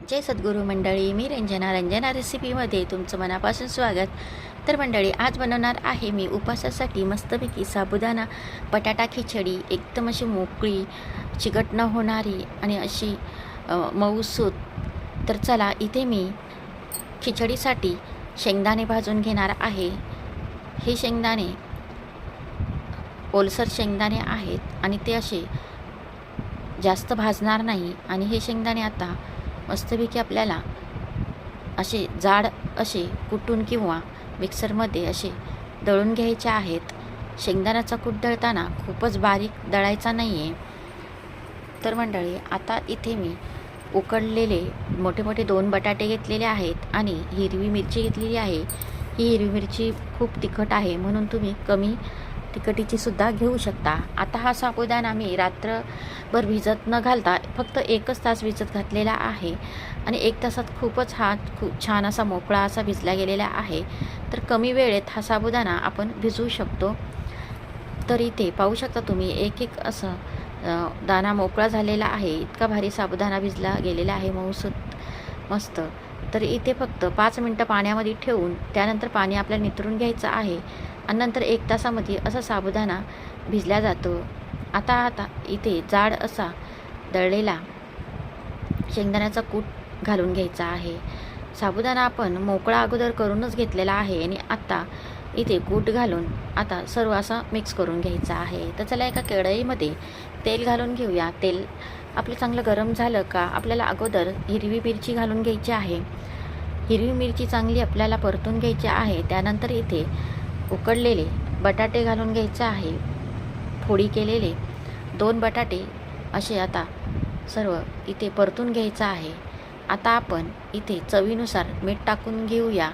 जय सद्गुरू मंडळी, मी रंजना रेसिपीमध्ये तुमचं मनापासून स्वागत. तर मंडळी, आज बनवणार आहे मी उपासासाठी मस्तपैकी साबुदाणा बटाटा खिचडी. एकदम अशी मोकळी, चिकट न होणारी आणि अशी मऊसूत. तर चला, इथे मी खिचडीसाठी शेंगदाणे भाजून घेणार आहे. हे शेंगदाणे ओलसर शेंगदाणे आहेत आणि ते असे जास्त भाजणार नाही. आणि हे शेंगदाणे आता मस्तपैकी आपल्याला असे जाड असे कुटून किंवा मिक्सरमध्ये असे दळून घ्यायचे आहेत. शेंगदाण्याचा कूट दळताना खूपच बारीक दळायचा नाही आहे. तर मंडळी, आता इथे मी उकडलेले मोठे मोठे 2 बटाटे घेतलेले आहेत आणि हिरवी मिरची घेतलेली आहे. ही हिरवी मिरची खूप तिखट आहे, म्हणून तुम्ही कमी तिखटीची सुद्धा घेऊ शकता. आता हा साबुदाणा मी रात्रभर भिजत न घालता फक्त 1च तास भिजत घातलेला आहे आणि 1 तासात खूप छान असा मोकळा असा भिजला गेलेला आहे. तर कमी वेळेत हा साबुदाणा आपण भिजवू शकतो. तर इथे पाहू शकता तुम्ही, एक असं दाणा मोकळा झालेला आहे. इतका भारी साबुदाणा भिजला गेलेला आहे, मऊसूत मस्त. तर इथे फक्त 5 मिनटं पाण्यामध्ये ठेवून त्यानंतर पाणी आपल्याला नितरून घ्यायचं आहे आणि नंतर 1 तासामध्ये असा साबुदाणा भिजला जातो. आता इथे जाड असा दळलेला शेंगदाण्याचा कूट घालून घ्यायचा आहे. साबुदाणा आपण मोकळा अगोदर करूनच घेतलेला आहे आणि आता इथे कूट घालून आता सर्व असं मिक्स करून घ्यायचं आहे. तर चला, एका कढईमध्ये तेल घालून घेऊया. तेल आपलं चांगलं गरम झालं का आपल्याला अगोदर हिरवी मिरची घालून घ्यायची आहे. हिरवी मिरची चांगली आपल्याला परतून घ्यायची आहे. त्यानंतर इथे उकडलेले बटाटे घालून घ्यायचे आहे. फोडी केलेले 2 बटाटे असे आता सर्व इथे परतून घ्यायचं आहे. आता आपण इथे चवीनुसार मीठ टाकून घेऊया.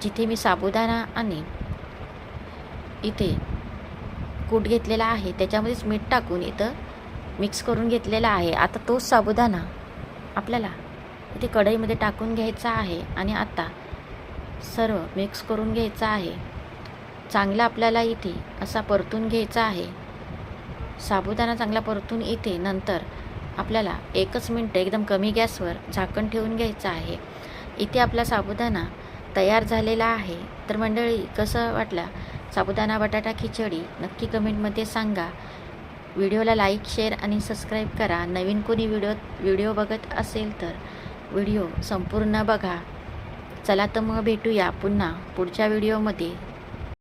जिथे मी साबुदाणा आणि इथे कूट घेतलेला आहे त्याच्यामध्येच मीठ टाकून इथं मिक्स करून घेतलेला आहे. आता तोच साबुदाणा आपल्याला इथे कढईमध्ये टाकून घ्यायचा आहे आणि आता सर्व मिक्स करून घ्यायचा आहे. चांगला आपल्याला इथे असा परतून घ्यायचा आहे. साबुदाणा चांगला परतून इथे नंतर आपल्याला 1च मिनिट एकदम कमी गॅसवर झाकण ठेवून घ्यायचं आहे. इथे आपला साबुदाणा तयार झालेला आहे. तर मंडळी, कसं वाटला साबुदाणा बटाटा खिचडी नक्की कमेंटमध्ये सांगा. व्हिडिओला लाईक, शेअर आणि सबस्क्राईब करा. नवीन कोणी व्हिडिओ बघत असेल तर व्हिडिओ संपूर्ण बघा. चला तर मग भेटूया पुन्हा पुढच्या व्हिडिओमध्ये.